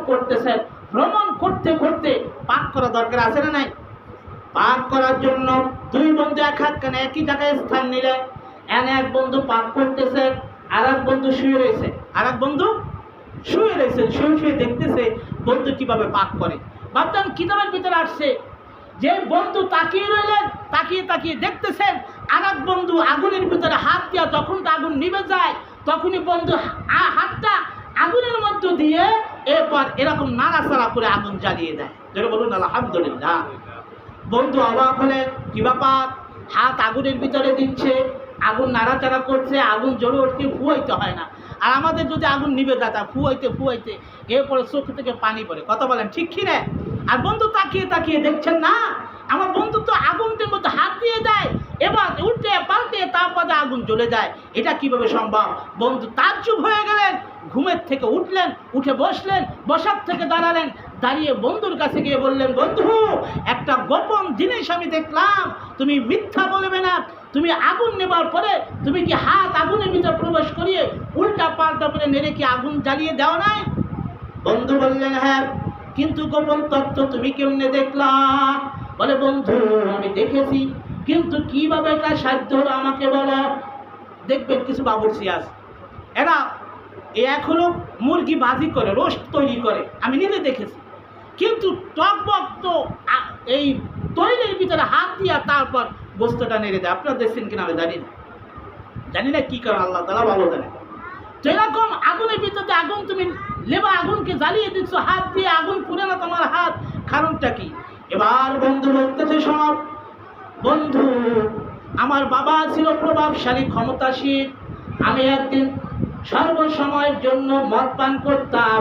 করতেছেন, ভ্রমণ করতে করতে পাক করা দরকার আছে না নাই? পাক করার জন্য দুই বন্ধু এক হাত কানে একই জায়গায় স্থান নিলে, এক বন্ধু পাক করতেছে, আর এক বন্ধু শুয়ে রয়েছে, শুয়ে দেখতেছে বন্ধু কিভাবে পাক করে। ভাবতেন কিতাবের ভিতরে আসছে যে বন্ধু তাকিয়ে রইলেন, তাকিয়ে দেখতেছেন আর এক বন্ধু আগুনের ভিতরে হাত দিয়া যখন আগুন নিভে যায় তখনই বন্ধু হাতটা আগুনের মধ্যে দিয়ে এরপর এরকম নাড়াচাড়া করে আগুন জ্বালিয়ে দেয়। যেটা বলুন আলহামদুলিল্লাহ। বন্ধু অবাক হলে, কি ব্যাপার, হাত আগুনের ভিতরে দিচ্ছে, আগুন নাড়াচাড়া করছে, আগুন জ্বলে উঠতে ফুয়াইতে হয় না। আর আমাদের যদি আগুন নিভে যায় তা ফুয়াইতে এরপরে চোখ থেকে পানি পড়ে। কথা বলেন ঠিক কি রে? আর বন্ধু তাকিয়ে দেখছেন না, আমার বন্ধু তো আগুনের মধ্যে হাত দিয়ে দেয়, এবার উল্টে পাল্টে তারপরে আগুন জ্বলে যায়, এটা কিভাবে সম্ভব? বন্ধু তাজ্জুব হয়ে গেলেন, ঘুমের থেকে উঠলেন, উঠে বসলেন, বসার থেকে দাঁড়ালেন, দাঁড়িয়ে বন্ধুর কাছে গিয়ে বললেন, বন্ধু একটা গোপন জিনিস আমি দেখলাম, তুমি মিথ্যা বলবে না, তুমি আগুন নেবার পরে তুমি কি হাত আগুনের ভিতরে প্রবেশ করিয়ে উল্টা পাল্টা করে নেড়ে কি আগুন জ্বালিয়ে দেওয়া নাই? বন্ধু বললেন, হ্যাঁ, কিন্তু গোপন তত্ত্ব তুমি কেমনে দেখলা? বলে, বন্ধু আমি দেখেছি, কিন্তু কিভাবে এটা সাধ্য হলো আমাকে বলো। দেখবেন কিছু বাবুর্চি আছে, এরা এখনো মুরগি ভাজি করে, রোস্ট তৈরি করে, আমি নিজে দেখেছি, কিন্তু টকবক তো এই তৈরির ভিতরে হাত দিয়া তারপর বস্তুটা নেড়ে দেয়। আপনারা দেখছেন কিনা আমি জানি না কি কারণ, আল্লাহ তাআলা ভালো জানে। তো এরকম আগুনের ভিতরে আগুন তুমি লেবা, আগুনকে জ্বালিয়ে দিচ্ছ হাত দিয়ে, আগুন পুড়ে না তোমার হাত, কারণটা কি? এবার বন্ধু বলতেছে, সব বন্ধু আমার বাবা ছিল প্রভাবশালী, ক্ষমতাশীল, আমি একদিন সর্বসময়ের জন্য মদ পান করতাম,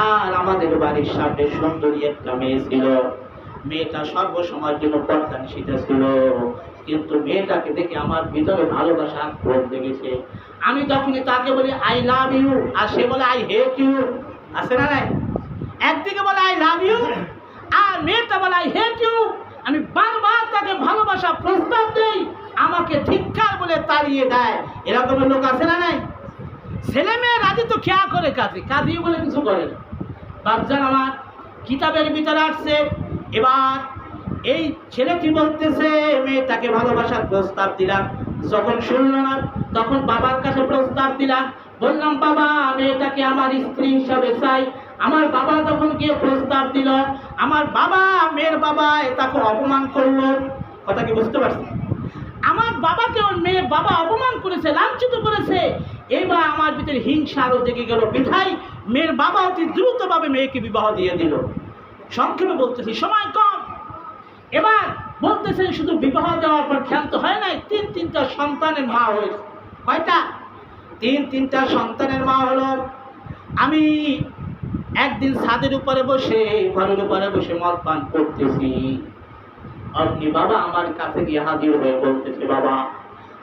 আর আমাদের বাড়ির সামনে সুন্দরী একটা মেয়ে ছিল, মেয়েটা সর্বসময়ের জন্য পর্দানিশীতা ছিল, কিন্তু মেয়েটাকে দেখে আমার ভিতরে ভালোবাসা আক্রোশ লেগেছে। আমি যখনই তাকে বলি আই লাভ ইউ, আর সে বলে আই হেট ইউ, আছে না নাই? একদিকে বলে আই লাভ ইউ আর মেয়েটা বলে আই হেট ইউ, আমি বারবার তাকে ভালোবাসা প্রস্তাব দেই, আমাকে ধিক্কার বলে তাড়িয়ে দেয়। এরকমের লোক আছে না নাই? ছেলে মেয়ে রাজি তো খেয়া করে, কাজী বলে কিছু করে না। বাপজান আমার কিতাবের ভিতরে আসছে, এবার এই ছেলেটি বলতেছে মেয়েটাকে ভালোবাসার প্রস্তাব দিলাম, যখন শুনল না তখন বাবার কাছে প্রস্তাব দিলাম, বললাম বাবা মেয়েটাকে আমার স্ত্রী হিসাবে চাই। আমার বাবা যখন গিয়ে প্রস্তাব দিল, আমার বাবা মেয়ের বাবা তাকে অপমান করলো। কথা কি বুঝতে পারছি? আমার বাবাকে ওর মেয়ের বাবা অপমান করেছে, লাঞ্ছিত করেছে। এইবার আমার ভিতরে হিংসা আরো জেগে গেল, বিধায় মেয়ের বাবা অতি দ্রুতভাবে মেয়েকে বিবাহ দিয়ে দিল। সংক্ষেপে বলতেছি, সময় কম। এবার বলতেছেন শুধু বিবাহ দেওয়ার পর ক্ষান্ত হয় নাই, তিনটা সন্তানের মা হয়েছে। কয়টা? তিনটা সন্তানের মা হলো। আমি একদিন ছাদের উপরে বসে, ঘরের উপরে বসে মদ পান করতেছি, আপনি বাবা আমার কাছে গিয়ে হাজির হয়ে বলতেছে, বাবা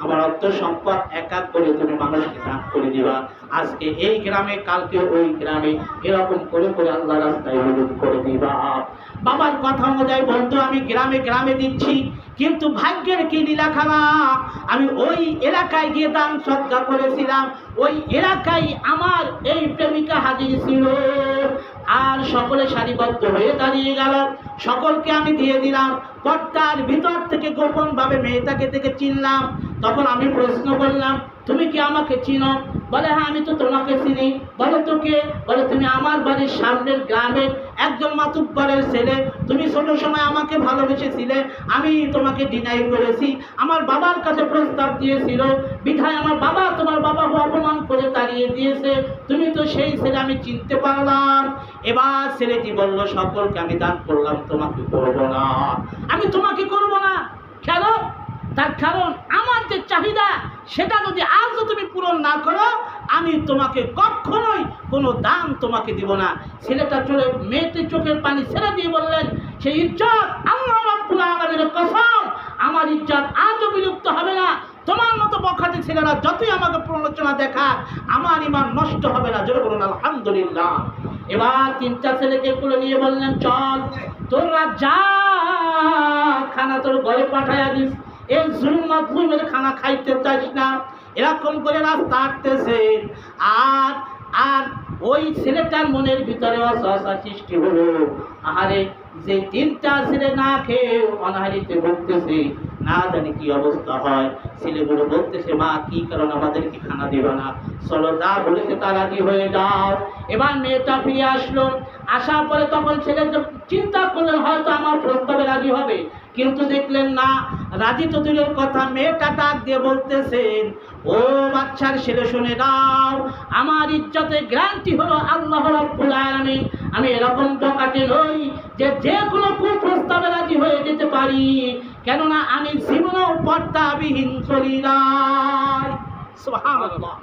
আমার অর্থ সম্পদ এক এক করে তুমি মানুষকে দান করে দিবা, আজকে এই গ্রামে কালকে ওই গ্রামে, এরকম করে করে আল্লাহ রাস্তায় হলুদ করে দিবা। বাবার কথা অনুযায়ী বন্ধু আমি গ্রামে গ্রামে দিচ্ছি, কিন্তু ভাগ্যের কি লীলাখানা, আমি ওই এলাকায় গিয়ে দান সৎকার করেছিলাম, ওই এলাকায় আমার এই প্রেমিকা হাজির ছিল, আর সকলে সারিবদ্ধ হয়ে দাঁড়িয়ে গেল, সকলকে আমি দিয়ে দিলাম। পর্দার ভিতর থেকে গোপন ভাবে মেয়েটাকে দেখে চিনলাম। তখন আমি প্রশ্ন করলাম, তুমি কি আমাকে চিনো? বলে, হ্যাঁ আমি তো তোমাকে চিনি। বলো তো কে? বলে, তুমি আমার বাড়ির সামনের গ্রামের একজন মাতুব্বরের ছেলে, তুমি ছোট সময় আমাকে ভালোবেসেছিলে, আমি তোমাকে ডিনাই করেছি, আমার বাবার কাছে প্রস্তাব দিয়েছিল, বিধায় আমার বাবা তোমার বাবাকে অপমান করে তাড়িয়ে দিয়েছে, তুমি তো সেই ছেলে, আমি চিনতে পারলাম। এবার ছেলেটি বলল, সকলকে আমি দান করলাম, তোমাকে করবো না। আমি তোমাকে করবো না কেন? তার কারণ আমার যে চাহিদা সেটা যদি আজও তুমি পূরণ না করো, আমি তোমাকে কখনোই কোনো দান তোমাকে দিব না। ছেলেটা চলে, মেয়েটির চোখের পানি ছেড়ে দিয়ে বললেন, সেই ইজ্জত আল্লাহ রাব্বুল আলামিনের কসম, আমার ইজ্জত আজও বিলুপ্ত হবে না। তোমার মতো বখাটে ছেলেরা যতই আমাকে প্ররোচনা দেখাক, আমার ঈমান নষ্ট হবে না। জোরে বলুন আলহামদুলিল্লাহ। এবার তিনটা ছেলেকে কোলে নিয়ে বললেন, চল তোরা যা, খানা তোর ঘরে পাঠাইয়া দিস, এই জুলুম মাধ্যমের খানা খাইতে চাইস না। এরকম করে রাস্তা হাঁটতেছে, আর ওই ছেলেটার মনের ভিতরে অসহসা সৃষ্টি হলো, আহারে যে 3টা ছেলে না খেয়ে অনাহারিতে ভুগতেছে, না জানি কি অবস্থা হয়। ছেলেগুলো বলতেছে, মা কি কারণ আমাদেরকে খানা দেবে না, চলো যা বলেছে তা রাজি হয়ে যাও। এবার মেয়েটা ফিরে আসলো, আসার পরে তখন ছেলে চিন্তা করলেন হয়তো আমার প্রস্তাবে রাজি হবে, কিন্তু দেখলেন না, রাজি তো দূরের কথা, মেয়েটা ডাক দিয়ে বলতেছেন, ও বাচ্চার ছেলে শুনে দাও, আমার ইজ্জতের গ্যারান্টি হলো আল্লাহ রাব্বুল আলামিন। আমি এরকম বোকাটে নই যে যে কোনো কুপ্রস্তাবে রাজি হয়ে যেতে পারি, কেননা আমি জীবনেও পর্দাবিহীন চলি নাই। সুবহানাল্লাহ,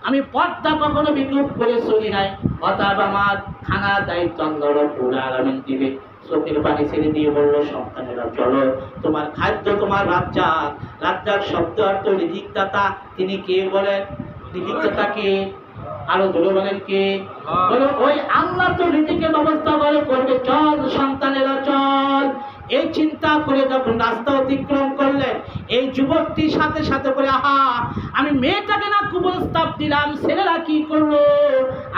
আমি পর্দা কখনো বিক্রুপ করে চলি নাই। অতএব আমার খানার দায়িত্ব আল্লাহ রাব্বুল আলামিন দিবে। চোখের পানি ছেড়ে দিয়ে বলল, সন্তানেরা চলো, তোমার খাদ্য তোমার রাজ্জাক। রাজ্জাক শব্দ অর্থ রিজিকদাতা। তিনি কে বলেন? রিজিকদাতা কে? আরো ধরে বলেন কে? বলো ওই আল্লাহ তো রিজিকের ব্যবস্থা করবে। চল সন্তানেরা চল। এই চিন্তা করে যখন রাস্তা অতিক্রম করলেন, এই যুবকটির সাথে সাথে করে, আহা আমি মেয়েটাকে না কুপ্রস্তাব দিলাম, ছেলেরা কি করলো,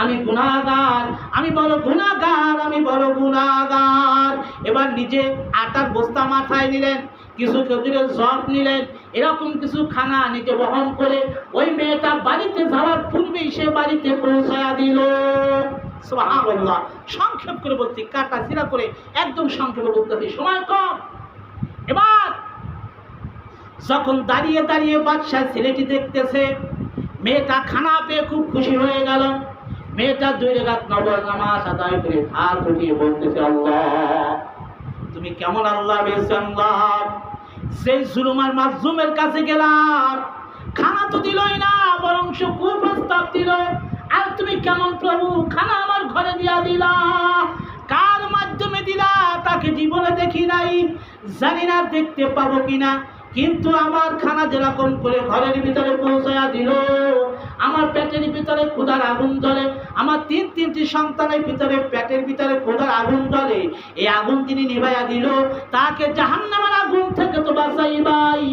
আমি গুনাহগার, আমি বড় গুনাহগার, আমি বড় গুনাহগার। এবার নিজে আটার বস্তা মাথায় নিলেন, কিছু খেজুরের জব নিলেন, এরকম কিছু খানা নিজে বহন করে ওই মেয়েটা বাড়িতে যাওয়ার পূর্বেই সে বাড়িতে পৌঁছায়া দিল। সুবহানাল্লাহ। সংক্ষেপ করে বলছি, কাটা ছিঁড়া করে একদম সংক্ষেপে বলতেছি, সময় কম। এবার যখন দাঁড়িয়ে দাঁড়িয়ে বাদশা ছেলেটি দেখতেছে, মেয়েটা খানা পেয়ে খুব খুশি হয়ে গেল। মেয়েটা 2 রাকাত নফল নামাজ আদায় করে হাত উঠিয়ে বলতেছে, আল্লাহ তুমি কেমন আল্লাহ বেশ আল্লাহ, সেই জুলুমার মাজলুমের কাছে গেলাম, খানা তো দিলই না, বরং কুপ্রস্তাব দিল। আর তুমি কেমন প্রভু, খানা আমার ঘরে দিয়া দিলা, কার মাধ্যমে দিলা তাকে জীবনে দেখি নাই, জানি না দেখতে পাবো কিনা, কিন্তু আমার খানা যেরকম করে ঘরের ভিতরে পৌঁছায়া দিল, আমার পেটের ভিতরে ক্ষুধার আগুন জ্বলে, আমার 3টি সন্তানের ভিতরে পেটের ভিতরে ক্ষুধার আগুন জ্বলে, এই আগুন তিনি নিভাইয়া দিল, তাকে জাহান্নামের আগুন থেকে তো বাঁচাইবাই,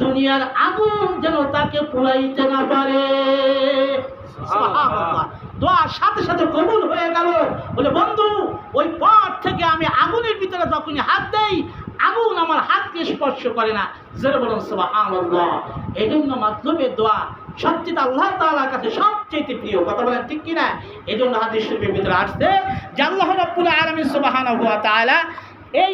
দুনিয়ার আগুন যেন তাকে পুড়াইতে না পারে। সুবহানাল্লাহ। দোয়া সাথে সাথে কবুল হয়ে গেল। বলে, বন্ধু ওই পর থেকে আমি আগুনের ভিতরে যখনই হাত দেই, আগুন আমার হাতকে স্পর্শ করে না। জোরে বলুন সুবহানাল্লাহ। এই জন্য মাতলুবের দোয়া সবচেয়ে আল্লাহ তাআলার কাছে সবচেয়ে প্রিয়। কথা বলেন ঠিক কিনা? এই জন্য হাদিস শরীফের ভিতরে আসছে যে আল্লাহ রাব্বুল আলামিন সুবহানাহু ওয়া তাআলা এই